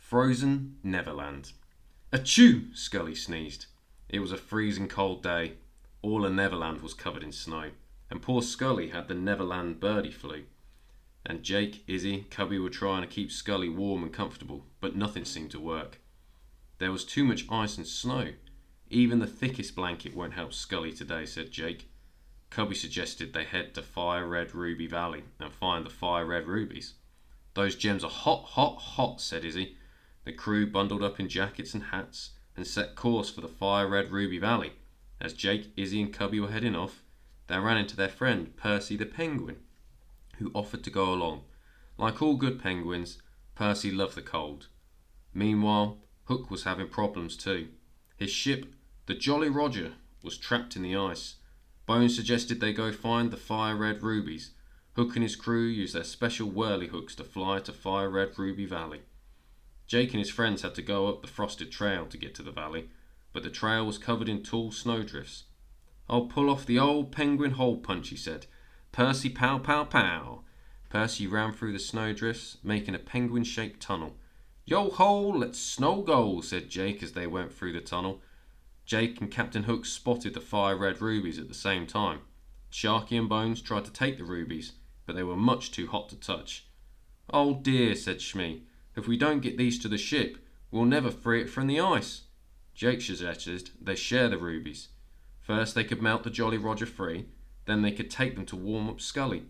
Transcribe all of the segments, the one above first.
Frozen Neverland. Achoo! Scully sneezed. It was a freezing cold day. All of Neverland was covered in snow, and poor Scully had the Neverland birdie flu. And Jake, Izzy, Cubby were trying to keep Scully warm and comfortable, but nothing seemed to work. There was too much ice and snow. Even the thickest blanket won't help Scully today, said Jake. Cubby suggested they head to Fire Red Ruby Valley and find the fire red rubies. Those gems are hot, hot, hot, said Izzy. The crew bundled up in jackets and hats and set course for the Fire Red Ruby Valley. As Jake, Izzy and Cubby were heading off, they ran into their friend Percy the penguin, who offered to go along. Like all good penguins, Percy loved the cold. Meanwhile, Hook was having problems too. His ship, the Jolly Roger, was trapped in the ice. Bones suggested they go find the Fire Red Rubies. Hook and his crew used their special whirly hooks to fly to Fire Red Ruby Valley. Jake and his friends had to go up the frosted trail to get to the valley, but the trail was covered in tall snowdrifts. "I'll pull off the old penguin hole punch," he said. "Percy, pow, pow, pow." Percy ran through the snowdrifts, making a penguin-shaped tunnel. "Yo ho, let's snow go," said Jake as they went through the tunnel. Jake and Captain Hook spotted the fire red rubies at the same time. Sharky and Bones tried to take the rubies, but they were much too hot to touch. "Oh dear," said Shmee. "If we don't get these to the ship, we'll never free it from the ice." Jake suggested they share the rubies. First they could melt the Jolly Roger free, then they could take them to warm up Scully.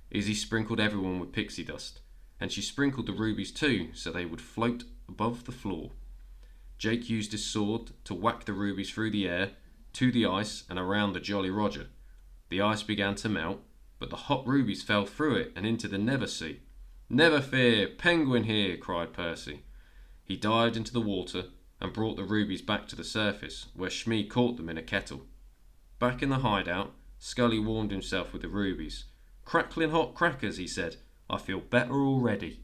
Izzy sprinkled everyone with pixie dust, and she sprinkled the rubies too so they would float above the floor. Jake used his sword to whack the rubies through the air, to the ice and around the Jolly Roger. The ice began to melt, but the hot rubies fell through it and into the Never Sea. "Never fear, Penguin here," cried Percy. He dived into the water and brought the rubies back to the surface, where Shmee caught them in a kettle. Back in the hideout, Scully warmed himself with the rubies. "Crackling hot crackers," he said. "I feel better already."